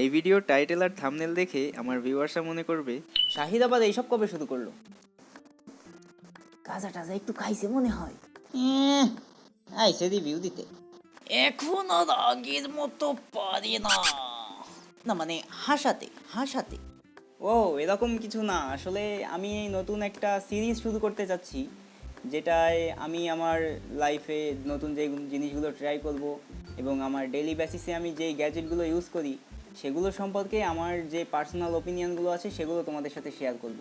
এই video title আর thumbnail দেখে আমার ভিউয়ার্সরা মনে করবে শাহিদ আবার এইসব কবে শুরু করলো? গাজা টাজা একটু খাইছে মনে হয়। আইসে রিভিউ দিতে। এখন আর আগের মতো পারি না। না মানে হাসাতে হাসাতে। ও এরকম কিছু না, আসলে আমি নতুন একটা সিরিজ শুরু করতে চাচ্ছি, যেটায় আমি আমার লাইফে নতুন যে জিনিসগুলো ট্রাই করব এবং আমার ডেইলি বেসিসে আমি যেই গ্যাজেটগুলো ইউজ করি সেগুলো সম্পর্কে আমার যে পার্সোনাল ওপিনিয়নগুলো আছে সেগুলো তোমাদের সাথে শেয়ার করব।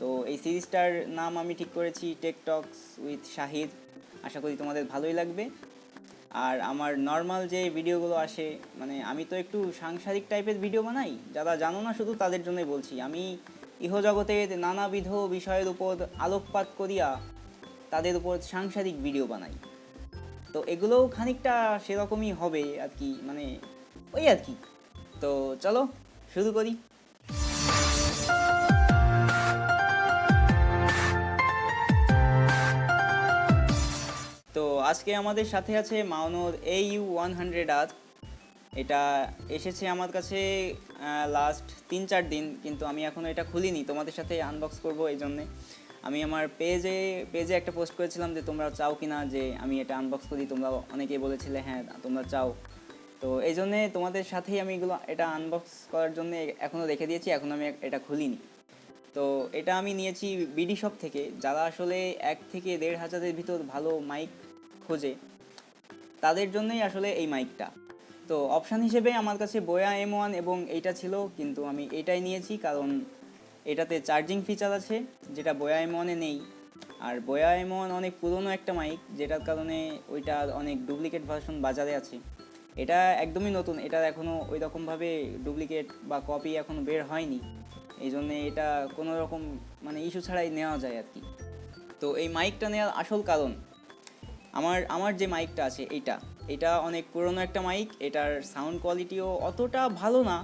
তো এই সিরিজটার নাম আমি ঠিক করেছি টেক টক্স উইথ শাহিদ। আশা করি তোমাদের ভালোই লাগবে। আর আমার নর্মাল যে ভিডিওগুলো আসে, মানে আমি তো একটু সাংসারিক টাইপের ভিডিও বানাই, যারা জানো না শুধু তাদের জন্যই বলছি। আমি ইহজগতের নানাবিধ বিষয়ের উপর আলোকপাত করিয়া তাদের উপর সাংসারিক ভিডিও বানাই। তো এগুলোও খানিকটা সেরকমই হবে আর কি, মানে ওই আর কি। তো চলো শুরু করি। তো আজকে আমাদের সাথে আছে মাওনোর AU100R। এটা এসেছে আমার কাছে লাস্ট 3-4 দিন, কিন্তু আমি এখনও এটা খুলিনি, তোমাদের সাথে আনবক্স করব। এই জন্যে আমি আমার পেজে একটা পোস্ট করেছিলাম যে তোমরা চাও কি না যে আমি এটা আনবক্স করি। তোমরা অনেকেই বলেছিলে হ্যাঁ তোমরা চাও, তো এই জন্যে তোমাদের সাথেই আমি এটা আনবক্স করার জন্য এখনও রেখে দিয়েছি, এখন আমি এটা খুলিনি। তো এটা আমি নিয়েছি বিডি শপ থেকে, যারা আসলে 1 থেকে 1.5 হাজারের ভিতর ভালো মাইক খোঁজে তাদের জন্যই আসলে এই মাইকটা। তো অপশান হিসেবে আমার কাছে বোয়া M1 এবং এইটা ছিল, কিন্তু আমি এটাই নিয়েছি কারণ এটাতে চার্জিং ফিচার আছে যেটা বোয়া M1-এ নেই। আর বোয়া M1 অনেক পুরনো একটা মাইক, যেটার কারণে ওইটার অনেক ডুপ্লিকেট ভার্সন বাজারে আছে। এটা একদমই নতুন, এটার এখনও ওই রকমভাবে ডুপ্লিকেট বা কপি এখনও বের হয়নি। এই জন্যে এটা কোনো রকম মানে ইস্যু ছাড়াই নেওয়া যায় আর কি। তো এই মাইকটা নেওয়ার আসল কারণ, আমার যে মাইকটা আছে এটা অনেক পুরনো একটা মাইক, এটার সাউন্ড কোয়ালিটিও অতটা ভালো না।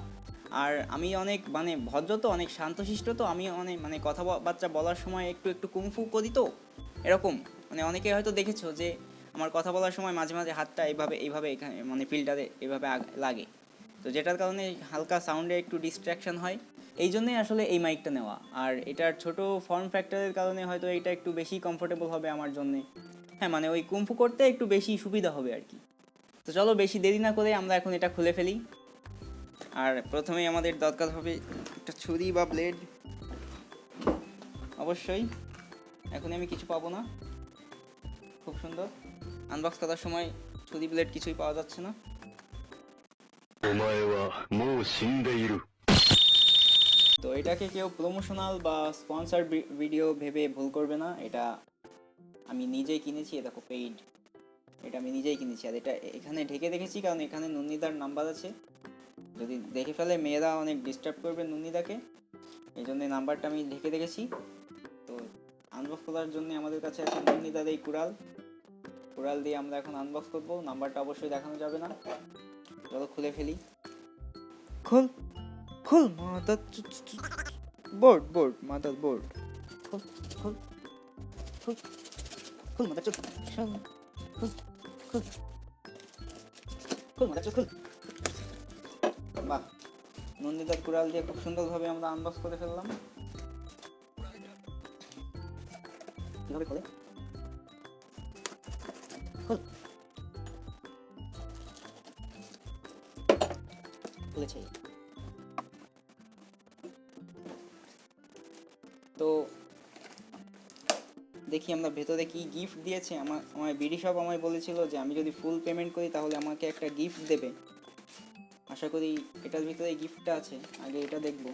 আর আমি অনেক মানে ভদ্র, তো অনেক শান্তশিষ্ট, তো আমি অনেক মানে কথাবার্তা বলার সময় একটু একটু কুংফু করি, তো এরকম মানে অনেকে হয়তো দেখেছো যে আমার কথা বলার সময় মাঝে মাঝে হাতটা এইভাবে এখানে মানে ফিল্টারে এইভাবে লাগে, তো যেটার কারণে হালকা সাউন্ডে একটু ডিস্ট্র্যাকশন হয়। এই জন্যই আসলে এই মাইকটা নেওয়া। আর এটার ছোট ফর্ম ফ্যাক্টরের কারণে হয়তো এটা একটু বেশি কমফোর্টেবল হবে আমার জন্যে। হ্যাঁ মানে ওই কুম্ফু করতে একটু বেশি সুবিধা হবে আর কি। তো চলো বেশি দেরি না করে আমরা এখন এটা খুলে ফেলি। আর প্রথমেই আমাদের দরকার হবে একটা ছুরি বা ব্লেড। অবশ্যই এখন আমি কিছু পাবো না। খুব সুন্দর, আনবক্স করার সময় ছুরি ব্লেড কিছুই পাওয়া যাচ্ছে না। তো এটাকে কেউ প্রমোশনাল বা স্পন্সর ভিডিও ভেবে ভুল করবে না, এটা আমি নিজেই কিনেছি। এ দেখো পেইড, এটা আমি নিজেই কিনেছি। আর এটা এখানে ঢেকে রেখেছি কারণ এখানে নুন্নিদার নাম্বার আছে, যদি দেখে ফেলে মেয়েরা অনেক ডিস্টার্ব করবে নুন্নিদাকে, এই জন্য নাম্বারটা আমি ঢেকে রেখেছি। তো আনবক্স করার জন্য আমাদের কাছে আছে নুন্নিদার এই কুড়াল দিয়ে আমরা এখন আনবক্স করবো। নাম্বারটা অবশ্যই দেখানো যাবে না। চলো খুলে ফেলি। খোল খোল মাদার বোর্ড মাদার বোর্ড খোল খোল খোল খোল মাদার চোখ খোল খোল খোল মাদার চোখ খোল। বাহ, নন্দিতার কুড়াল দিয়ে খুব সুন্দরভাবে আমরা আনবক্স করে ফেললাম। কিভাবে খোলে? খোল, খুলেছে। তো দেখি আমরা ভেতরে কি গিফট দিয়েছে। আমার বিডি শপ আমায় বলেছিল যে আমি যদি ফুল পেমেন্ট করি তাহলে আমাকে একটা গিফট দেবে। আশা করি এটার ভিতরে গিফটটা আছে, আগে এটা দেখব।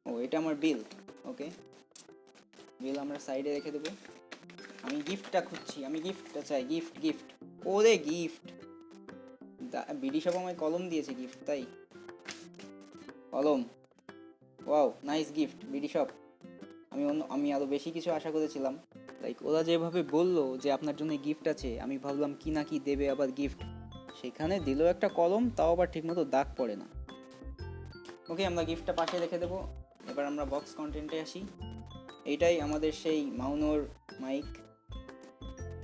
ও এটা আমার বিল, ওকে বিল আমরা সাইডে রেখে দেবো। আমি গিফটটা খুঁজছি, আমি গিফটটা চাই। গিফট ওরে গিফট, বিডি শপ আমায় কলম দিয়েছে গিফট, তাই কলম। Wow nice gift BD shop. আমি আরও বেশি কিছু আশা করেছিলাম, লাইক ওরা যেভাবে বললো যে আপনার জন্য গিফট আছে, আমি ভাবলাম কি না কি দেবে আবার গিফট, সেখানে দিল একটা কলম, তাও আবার ঠিকমতো দাগ পড়ে না। ওকে আমরা গিফটটা পাশে রেখে দেবো। এবার আমরা বক্স কন্টেন্টে আসি। এইটাই আমাদের সেই মাউনোর মাইক।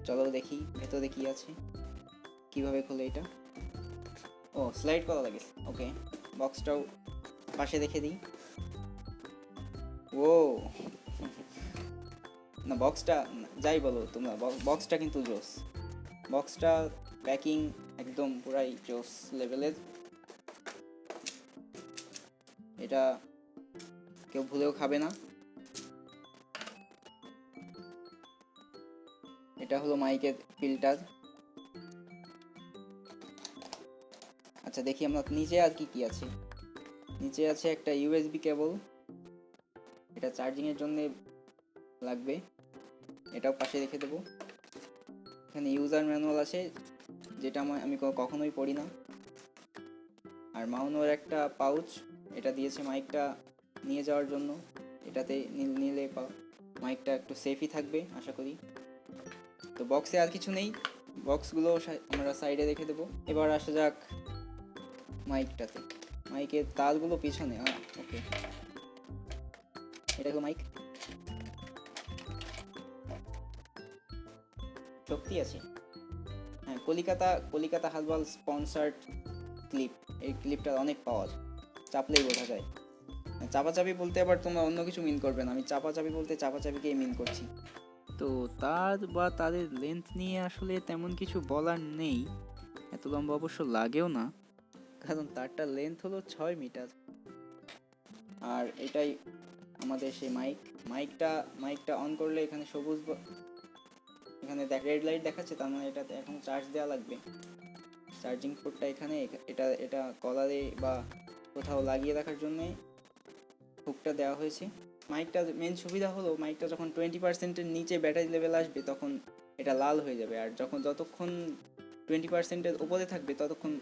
চলো দেখি ভেতরে কি আছে, কিভাবে খোলে এটা। ও স্লাইড করা লাগে, ওকে। বক্সটাও পাশে রেখে দিই। ও না, বক্সটা যাই বলো তোমরা, বক্সটা কিন্তু জোস। বক্সটা প্যাকিং একদম পুরাই জোস লেভেলের। এটা কেউ ভুলেও খাবে না। এটা হলো মাইকের ফিল্টার। আচ্ছা দেখি আমরা নিচে আর কি আছে। নিচে আছে একটা ইউএসবি কেবল, এটা চার্জিংয়ের জন্য লাগবে, এটাও পাশে রেখে দেবো। এখানে ইউজার ম্যানুয়াল আছে, যেটা আমি কখনোই পড়ি না। আর মাউনোর একটা পাউচ, এটা দিয়েছে মাইকটা নিয়ে যাওয়ার জন্য। এটাতে নিলে মাইকটা একটু সেফই থাকবে আশা করি। তো বক্সে আর কিছু নেই, বক্সগুলো আমরা সাইডে রেখে দেবো। এবার আসা যাক মাইকটাতে। মাইকের তারগুলো পিছনে, ওকে। এটা হলো মাইক, শক্তি আছে। হ্যাঁ, কলিকাতা হালবাল স্পন্সার্ড ক্লিপ। এই ক্লিপটার অনেক পাওয়ার, চাপলেই বোঝা যায়। চাপাচাপি বলতে আবার তোমরা অন্য কিছু মিন করবে না, আমি চাপাচাপি বলতে চাপাচাপিকেই মিন করছি। তো তার বা তাদের লেন্থ নিয়ে আসলে তেমন কিছু বলার নেই, এত লম্বা অবশ্য লাগেও না, কারণ তারটার লেন্থ হলো 6 মিটার। আর এটাই আমাদের সেই মাইকটা অন করলে এখানে সবুজ, এখানে রেড লাইট দেখাচ্ছে, তার মানে এটাতে এখন চার্জ দেওয়া লাগবে। চার্জিং পোর্টটা এখানে, এটা কলারে বা কোথাও লাগিয়ে রাখার জন্য হুকটা দেওয়া হয়েছে। মাইকটার মেন সুবিধা হলো, মাইকটা যখন 20%-এর নিচে ব্যাটারি লেভেল আসবে তখন এটা লাল হয়ে যাবে, আর যতক্ষণ 20%-এর উপরে থাকবে ততক্ষণ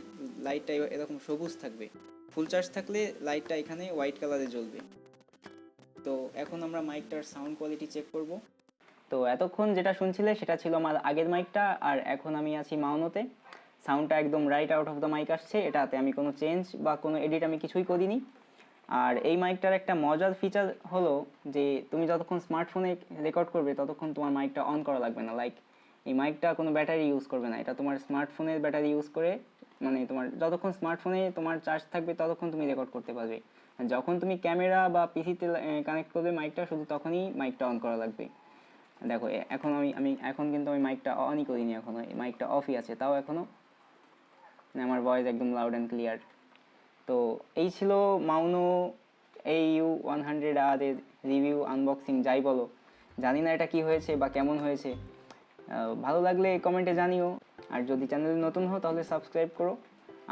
লাইটটা এরকম সবুজ থাকবে। ফুল চার্জ থাকলে লাইটটা এখানে হোয়াইট কালারে জ্বলবে। তো এখন আমরা মাইকটার সাউন্ড কোয়ালিটি চেক করব। তো এতক্ষণ যেটা শুনছিলে সেটা ছিল আমার আগের মাইকটা, আর এখন আমি আছি মাউনোতে। সাউন্ডটা একদম right out of the mic আসছে, এটাতে আমি কোনো চেঞ্জ বা কোনো এডিট আমি কিছুই করিনি। আর এই মাইকটার একটা মজার ফিচার হলো যে তুমি যতক্ষণ স্মার্টফোনে রেকর্ড করবে ততক্ষণ তোমার মাইকটা অন করা লাগবে না। লাইক এই মাইকটা কোনো ব্যাটারি ইউজ করবে না, এটা তোমার স্মার্টফোনের ব্যাটারি ইউজ করে, মানে তোমার যতক্ষণ স্মার্টফোনে তোমার চার্জ থাকবে ততক্ষণ তুমি রেকর্ড করতে পারবে। যখন তুমি ক্যামেরা বা পিসিতে কানেক্ট করবে মাইকটা, শুধু তখনই মাইকটা অন করা লাগবে। দেখো এখন এখন কিন্তু আমি মাইকটা অনই করিনি, এখনও মাইকটা অফই আছে, তাও এখনও আমার ভয়েস একদম লাউড অ্যান্ড ক্লিয়ার। তো এই ছিল মাউনো AU100R এর রিভিউ, আনবক্সিং যাই বলো। জানি না এটা কি হয়েছে বা কেমন হয়েছে, ভালো লাগলে কমেন্টে জানিও। আর যদি চ্যানেলে নতুন হও তাহলে সাবস্ক্রাইব করো।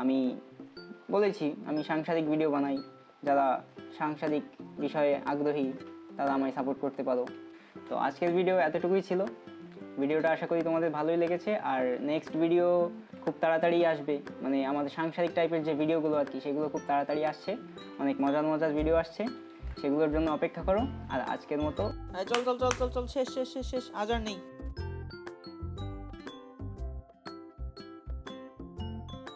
আমি বলেছি আমি সাংসারিক ভিডিও বানাই, যারা সাংসারিক বিষয়ে আগ্রহী তারা আমায় সাপোর্ট করতে পারো। তো আজকের ভিডিও এতটুকুই ছিল। ভিডিওটা আশা করি তোমাদের ভালোই লেগেছে, আর নেক্সট ভিডিও খুব তাড়াতাড়ি আসবে, মানে আমাদের সাংসারিক টাইপের যে ভিডিওগুলো আর কি, সেগুলো খুব তাড়াতাড়ি আসছে। অনেক মজার ভিডিও আসছে, সেগুলোর জন্য অপেক্ষা করো। আর আজকের মতো চল চল চল চল চল, শেষ শেষ শেষ শেষ, আজ আর নেই।